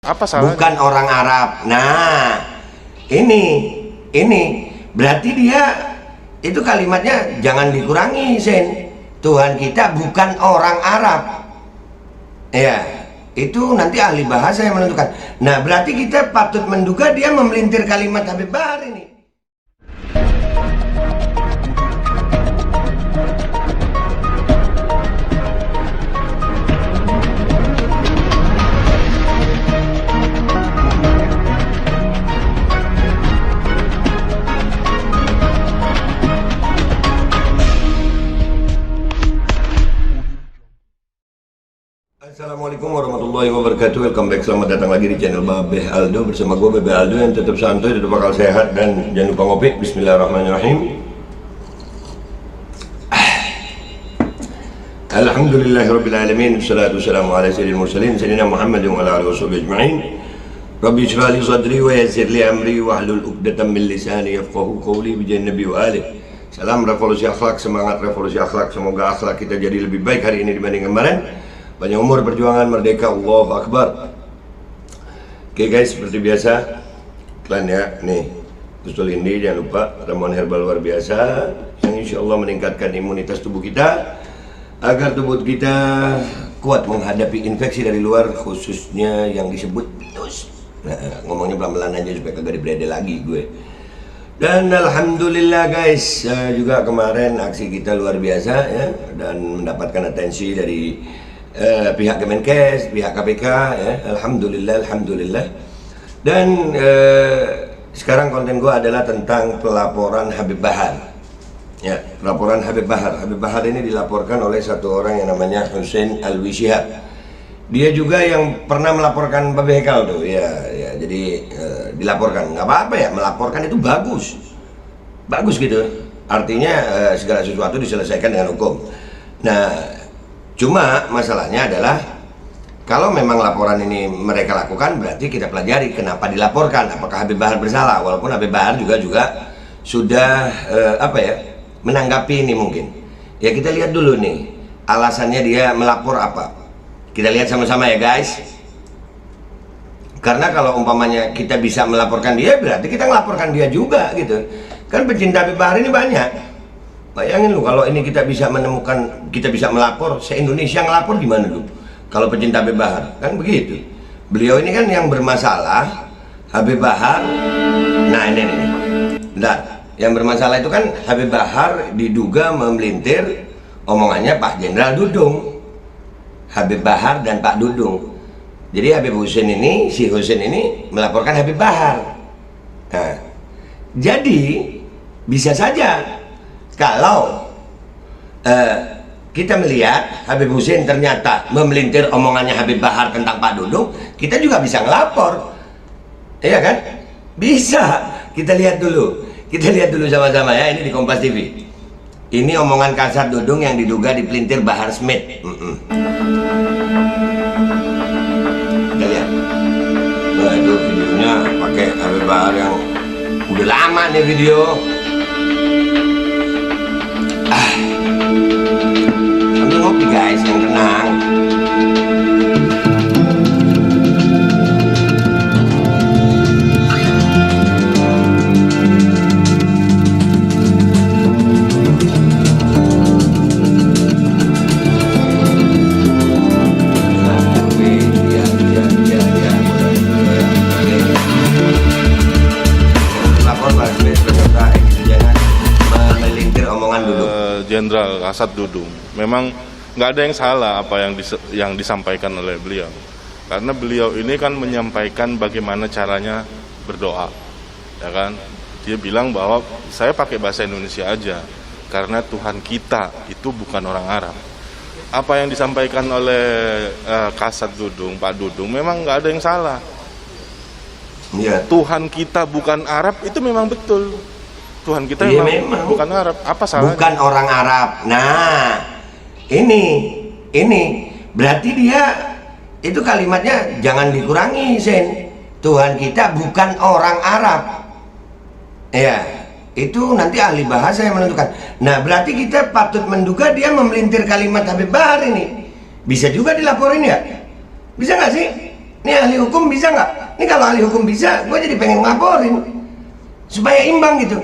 Apa salahnya? Bukan orang Arab. Nah, ini berarti dia itu kalimatnya jangan dikurangi, Sen. Tuhan kita bukan orang Arab. Ya, itu nanti ahli bahasa yang menentukan. Nah, berarti kita patut menduga dia memelintir kalimat Habib Bahar ini. Assalamualaikum warahmatullahi wabarakatuh. Welcome back, selamat datang lagi di channel Babeh Aldo. Bersama gue Babeh Aldo yang tetap santuy, tetap bakal sehat, dan jangan lupa ngopi. Bismillahirrahmanirrahim. Alhamdulillahirrabbilalamin. Wassalatu wassalamu ala sayyidil mursalin Sayyidina Muhammad wa ala alihi washabihi ajma'in. Rabbi shrah li sadri wa yassir li amri wahlul 'uqdatam min lisani yafqahu qawli. Bijan nabi wa alihi. Salam revolusi akhlak, semangat revolusi akhlak. Semoga akhlak kita jadi lebih baik hari ini dibanding kemarin. Banyak umur, perjuangan, merdeka, Allahu Akbar. Oke guys, seperti biasa kalian ya, nih usul ini jangan lupa ramuan herbal luar biasa yang insya Allah meningkatkan imunitas tubuh kita agar tubuh kita kuat menghadapi infeksi dari luar, khususnya yang disebut virus. Nah, ngomongnya pelan-pelan aja supaya kagak dibredel lagi gue. Dan alhamdulillah guys, juga kemarin aksi kita luar biasa ya, dan mendapatkan atensi dari pihak Kemenkes, pihak KPK ya. Alhamdulillah. Dan sekarang konten gue adalah tentang pelaporan Habib Bahar ya, pelaporan Habib Bahar. Habib Bahar ini dilaporkan oleh satu orang yang namanya Hussein Alwi Shihab. Dia juga yang pernah melaporkan Babe Hekal tuh ya, jadi dilaporkan. Nggak apa-apa ya, melaporkan itu bagus gitu, artinya segala sesuatu diselesaikan dengan hukum. Nah, cuma masalahnya adalah kalau memang laporan ini mereka lakukan, berarti kita pelajari kenapa dilaporkan, apakah Habib Bahar bersalah. Walaupun Habib Bahar juga sudah menanggapi ini mungkin. Ya kita lihat dulu nih alasannya dia melapor apa. Kita lihat sama-sama ya guys. Karena kalau umpamanya kita bisa melaporkan dia, berarti kita melaporkan dia juga gitu. Kan pecinta Habib Bahar ini banyak. Bayangin lu kalau ini kita bisa menemukan, kita bisa melapor, se-Indonesia ngelapor gimana lu? Kalau pecinta Habib Bahar, kan begitu. Beliau ini kan yang bermasalah, Habib Bahar. Nah ini nih, bentar. Yang bermasalah itu kan Habib Bahar diduga memelintir omongannya Pak Jenderal Dudung, Habib Bahar dan Pak Dudung. Jadi Habib Hussein ini, si Hussein ini melaporkan Habib Bahar. Nah, jadi bisa saja kalau kita melihat Habib Hussein ternyata memelintir omongannya Habib Bahar tentang Pak Dudung, kita juga bisa ngelapor, iya kan? Bisa. Kita lihat dulu sama-sama ya. Ini di Kompas TV. Ini omongan kasar Dudung yang diduga dipelintir Bahar Smith. Kita lihat. Nah itu videonya pakai Habib Bahar yang udah lama nih video. Sambil ngopi guys, yang tenang. Jenderal Kasat Dudung, memang nggak ada yang salah apa yang disampaikan oleh beliau, karena beliau ini kan menyampaikan bagaimana caranya berdoa, ya kan? Dia bilang bahwa saya pakai bahasa Indonesia aja karena Tuhan kita itu bukan orang Arab. Apa yang disampaikan oleh Kasat Dudung, Pak Dudung, memang nggak ada yang salah. Ya. Tuhan kita bukan Arab itu memang betul. Tuhan kita memang bukan Arab. Apa salahnya? Bukan orang Arab. Nah, ini berarti dia itu kalimatnya jangan dikurangi, Sen. Tuhan kita bukan orang Arab. Ya, itu nanti ahli bahasa yang menentukan. Nah, berarti kita patut menduga dia memelintir kalimat Habib Bahar ini. Bisa juga dilaporin ya? Bisa nggak sih? Ini ahli hukum bisa nggak? Ini kalau ahli hukum bisa, gue jadi pengen ngelaporin supaya imbang gitu.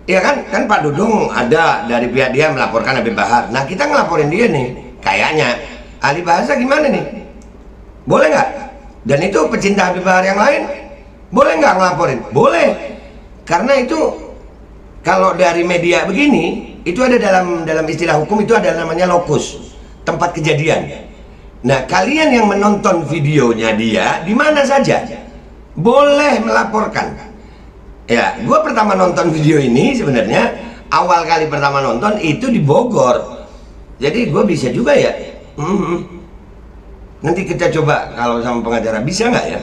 Ya kan Pak Dudung ada dari pihak dia melaporkan Habib Bahar. Nah kita ngelaporin dia nih, kayaknya ahli bahasa gimana nih? Boleh nggak? Dan itu pecinta Habib Bahar yang lain, boleh nggak ngelaporin? Boleh, karena itu kalau dari media begini, itu ada dalam istilah hukum itu ada namanya lokus, tempat kejadian. Nah kalian yang menonton videonya dia di mana saja boleh melaporkan. Ya, gue pertama nonton video ini sebenarnya awal kali pertama nonton itu di Bogor. Jadi gue bisa juga ya. Nanti kita coba kalau sama pengacara bisa nggak ya?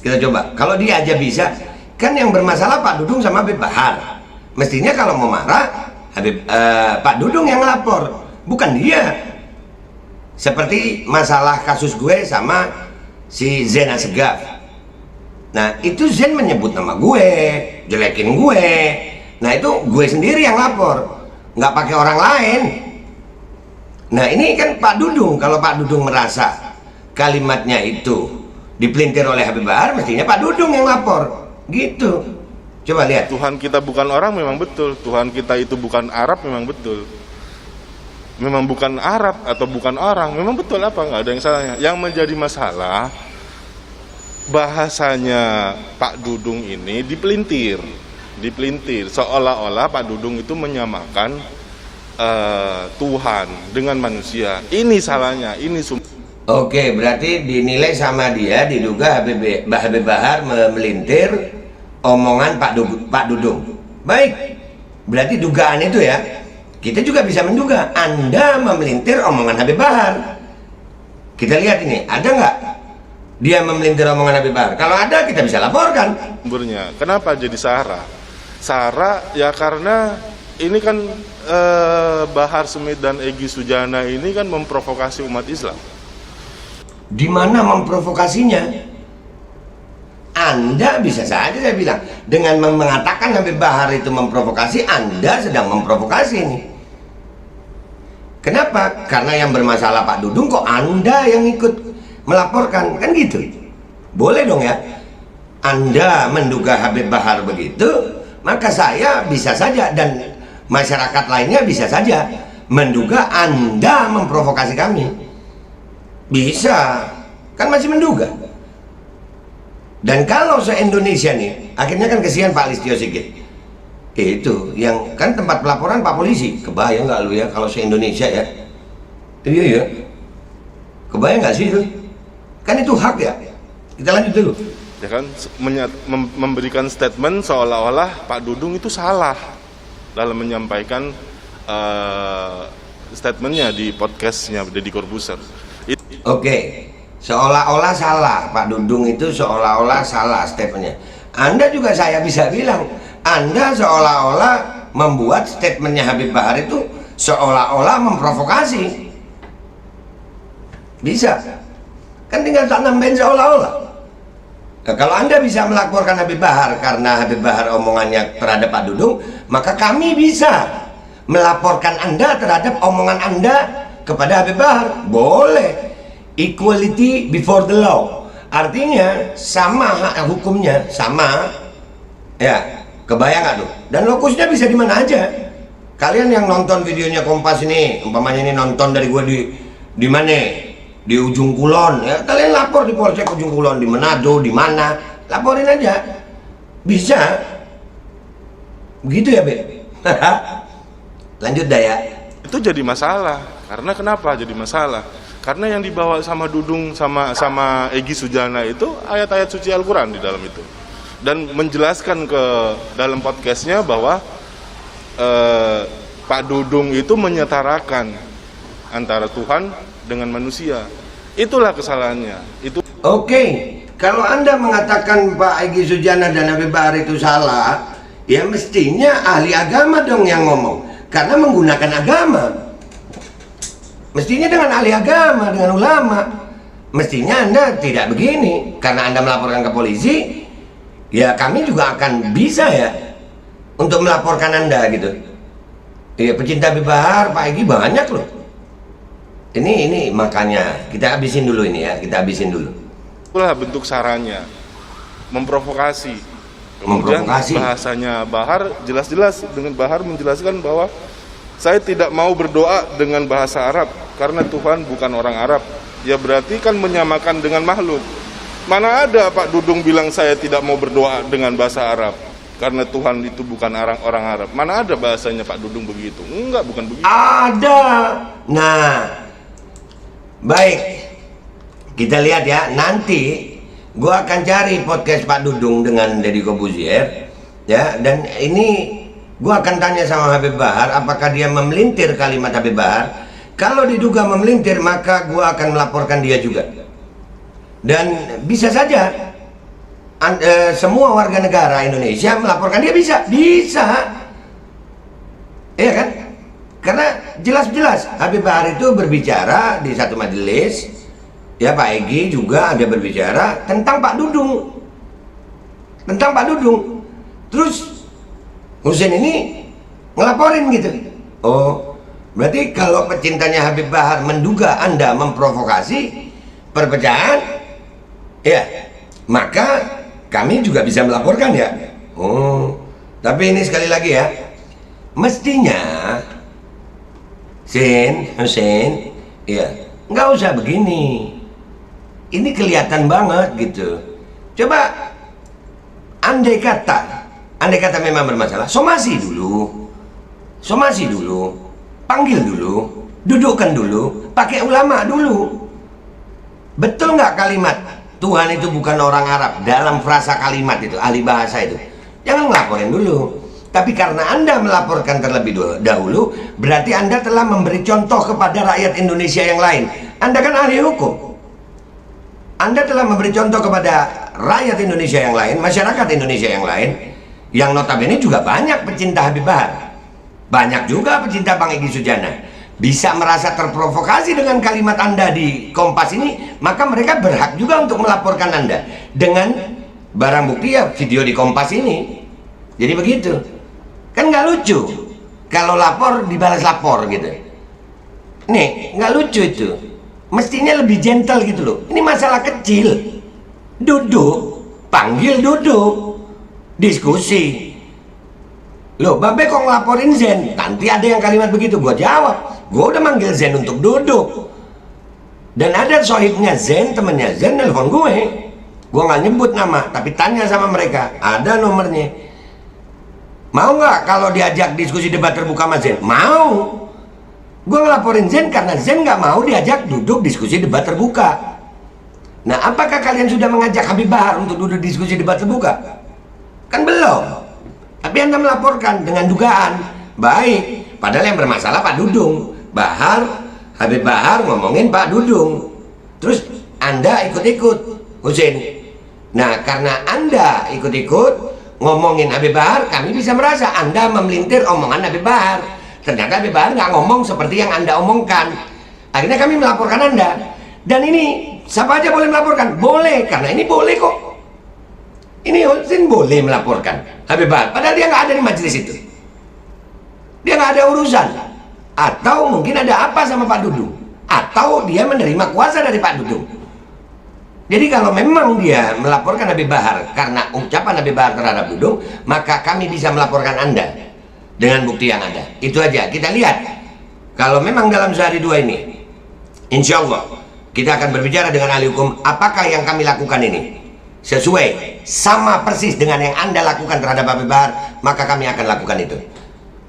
Kita coba. Kalau dia aja bisa, kan yang bermasalah Pak Dudung sama Habib Bahar. Mestinya kalau mau marah Pak Dudung yang lapor, bukan dia. Seperti masalah kasus gue sama si Zain Asegaf. Nah itu Zain menyebut nama gue, jelekin gue. Nah itu gue sendiri yang lapor, nggak pakai orang lain. Nah ini kan Pak Dudung, kalau Pak Dudung merasa kalimatnya itu dipelintir oleh Habib Bahar, mestinya Pak Dudung yang lapor, gitu. Coba lihat. Tuhan kita bukan orang memang betul, Tuhan kita itu bukan Arab memang betul. Memang bukan Arab atau bukan orang, memang betul apa nggak ada yang salahnya. Yang menjadi masalah bahasanya Pak Dudung ini dipelintir seolah-olah Pak Dudung itu menyamakan Tuhan dengan manusia. Ini salahnya, ini Oke, berarti dinilai sama dia diduga Habib Bahar melintir omongan Pak Dudung. Baik, berarti dugaan itu ya, kita juga bisa menduga Anda memelintir omongan Habib Bahar. Kita lihat ini, ada nggak dia memelintir omongan Habib Bahar? Kalau ada, kita bisa laporkan. sumbernya. Kenapa jadi Sara? Sara ya karena ini kan Bahar Smith dan Egy Sujana ini kan memprovokasi umat Islam. Di mana memprovokasinya? Anda bisa saja saya bilang dengan mengatakan Habib Bahar itu memprovokasi, Anda sedang memprovokasi ini. Kenapa? Karena yang bermasalah Pak Dudung kok Anda yang ikut melaporkan, kan gitu. Boleh dong ya. Anda menduga Habib Bahar begitu, maka saya bisa saja dan masyarakat lainnya bisa saja menduga Anda memprovokasi kami. Bisa, kan masih menduga. Dan kalau se-Indonesia nih, akhirnya kan kesian Pak Listio Sigit. Itu yang kan tempat pelaporan Pak Polisi. Kebayang nggak lu ya kalau se-Indonesia ya? Iya ya. Kebayang nggak sih itu? Kan itu hak ya. Kita lanjut dulu. Ya kan memberikan statement seolah-olah Pak Dudung itu salah dalam menyampaikan statementnya di podcastnya Deddy Corbuzier. Oke, seolah-olah salah Pak Dudung itu seolah-olah salah statementnya. Anda juga saya bisa bilang Anda seolah-olah membuat statementnya Habib Bahar itu seolah-olah memprovokasi. Bisa, kan tinggal tak nambahin seolah-olah. Nah, kalau Anda bisa melaporkan Habib Bahar karena Habib Bahar omongannya terhadap Pak Dudung, maka kami bisa melaporkan Anda terhadap omongan Anda kepada Habib Bahar. Boleh. Equality before the law, artinya sama hak hukumnya, sama ya. Kebayang nggak tuh? Dan lokusnya bisa di mana aja. Kalian yang nonton videonya Kompas ini, umpamanya ini nonton dari gua di mana? Di Ujung Kulon ya, kalian lapor di Polsek Ujung Kulon, di Manado, di mana, laporin aja, bisa begitu ya, Be. Lanjut dah ya. Itu jadi masalah. Karena kenapa jadi masalah? Karena yang dibawa sama Dudung sama Egy Sujana itu ayat-ayat suci Al-Quran di dalam itu. Dan menjelaskan ke dalam podcastnya bahwa Pak Dudung itu menyetarakan antara Tuhan dengan manusia. Itulah kesalahannya. Itu. Oke, kalau Anda mengatakan Pak Egy Sujana dan Habib Bahar itu salah, ya mestinya ahli agama dong yang ngomong. Karena menggunakan agama. Mestinya dengan ahli agama, dengan ulama. Mestinya Anda tidak begini. Karena Anda melaporkan ke polisi, ya kami juga akan bisa ya untuk melaporkan Anda gitu. Ya pecinta Habib Bahar, Pak Egy banyak loh. Ini makanya kita habisin dulu ini ya, kita habisin dulu. Itulah bentuk sarannya, memprovokasi. Kemudian bahasanya Bahar jelas-jelas, dengan Bahar menjelaskan bahwa saya tidak mau berdoa dengan bahasa Arab karena Tuhan bukan orang Arab. Ya berarti kan menyamakan dengan makhluk. Mana ada Pak Dudung bilang saya tidak mau berdoa dengan bahasa Arab karena Tuhan itu bukan orang Arab. Mana ada bahasanya Pak Dudung begitu? Enggak, bukan begitu. Ada. Nah, baik. Kita lihat ya, nanti gua akan cari podcast Pak Dudung dengan Deddy Corbuzier ya, dan ini gua akan tanya sama Habib Bahar apakah dia memelintir kalimat Habib Bahar. Kalau diduga memelintir, maka gua akan melaporkan dia juga. Dan bisa saja semua warga negara Indonesia melaporkan dia, bisa. Iya kan? Karena jelas-jelas Habib Bahar itu berbicara di satu majelis. Ya, Pak Egy juga ada berbicara tentang Pak Dudung. Terus Husein ini ngelaporin gitu. Oh, berarti kalau pecintanya Habib Bahar menduga Anda memprovokasi perpecahan, ya, maka kami juga bisa melaporkan ya. Oh, tapi ini sekali lagi ya, mestinya Husein, ya, nggak usah begini. Ini kelihatan banget gitu. Coba andai kata memang bermasalah, somasi dulu, panggil dulu, dudukkan dulu, pakai ulama dulu. Betul nggak kalimat Tuhan itu bukan orang Arab dalam frasa kalimat itu, ahli bahasa itu? Jangan ngelaporin dulu. Tapi karena Anda melaporkan terlebih dahulu, berarti Anda telah memberi contoh kepada rakyat Indonesia yang lain. Anda kan ahli hukum. Anda telah memberi contoh kepada rakyat Indonesia yang lain, masyarakat Indonesia yang lain, yang notabene juga banyak pecinta Habib Bahar, banyak juga pecinta Bang Egy Sujana, bisa merasa terprovokasi dengan kalimat Anda di Kompas ini, maka mereka berhak juga untuk melaporkan Anda dengan barang bukti ya video di Kompas ini. Jadi begitu, kan nggak lucu kalau lapor dibalas lapor gitu. Nih, nggak lucu itu. Mestinya lebih gentle gitu loh. Ini masalah kecil. Duduk, panggil duduk, diskusi. Loh, Babe kok ngelaporin Zen? Nanti ada yang kalimat begitu, gua jawab. Gua udah manggil Zen untuk duduk. Dan ada sohibnya Zen, temennya Zen nelfon gue. Gua nggak nyebut nama, tapi tanya sama mereka. Ada nomornya. Mau nggak kalau diajak diskusi debat terbuka sama Zen? Mau. Gue ngelaporin Zen karena Zen nggak mau diajak duduk diskusi debat terbuka. Nah, apakah kalian sudah mengajak Habib Bahar untuk duduk diskusi debat terbuka? Kan belum. Tapi Anda melaporkan dengan dugaan. Baik, padahal yang bermasalah Pak Dudung. Habib Bahar ngomongin Pak Dudung. Terus Anda ikut-ikut, Husein. Nah, karena Anda ikut-ikut ngomongin Habib Bahar, kami bisa merasa Anda memelintir omongan Habib Bahar. Ternyata Habib Bahar nggak ngomong seperti yang Anda omongkan. Akhirnya kami melaporkan Anda. Dan ini siapa aja boleh melaporkan? Boleh, karena ini boleh kok. Ini Husein boleh melaporkan Habib Bahar, padahal dia nggak ada di majelis itu. Dia nggak ada urusan. Atau mungkin ada apa sama Pak Dudung, atau dia menerima kuasa dari Pak Dudung. Jadi kalau memang dia melaporkan Habib Bahar karena ucapan Habib Bahar terhadap Dudung, maka kami bisa melaporkan Anda dengan bukti yang ada. Itu aja. Kita lihat kalau memang dalam sehari dua ini, insya Allah kita akan berbicara dengan ahli hukum apakah yang kami lakukan ini sesuai sama persis dengan yang Anda lakukan terhadap Habib Bahar, maka kami akan lakukan itu.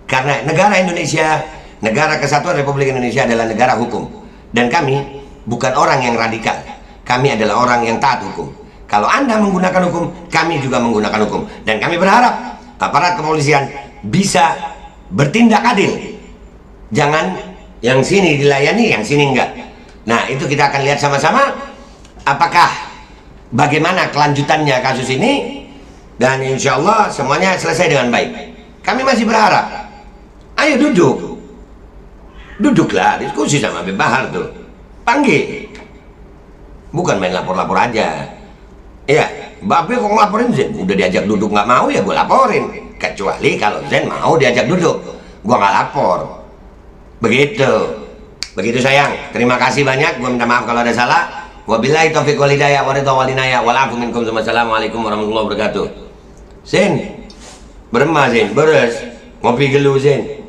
Karena negara Indonesia, negara kesatuan Republik Indonesia adalah negara hukum, dan kami bukan orang yang radikal. Kami adalah orang yang taat hukum. Kalau Anda menggunakan hukum, kami juga menggunakan hukum, dan kami berharap aparat kepolisian bisa bertindak adil. Jangan yang sini dilayani, yang sini enggak. Nah, itu kita akan lihat sama-sama apakah bagaimana kelanjutannya kasus ini, dan insya Allah semuanya selesai dengan baik. Kami masih berharap. Ayo duduklah, diskusi sama Habib Bahar tuh, panggil, bukan main lapor-lapor aja. Ya, Babe kok ngelaporin Zen? Udah diajak duduk nggak mau, ya gue laporin. Kecuali kalau Zen mau diajak duduk, gue nggak lapor. Begitu sayang. Terima kasih banyak. Gue minta maaf kalau ada salah. Wabillahi taufiq wal hidayah wa ridha wal inayah wal afu minkum. Wassalamualaikum warahmatullahi wabarakatuh. Sin, beremah Sin, beres, ngopi gelu Sin.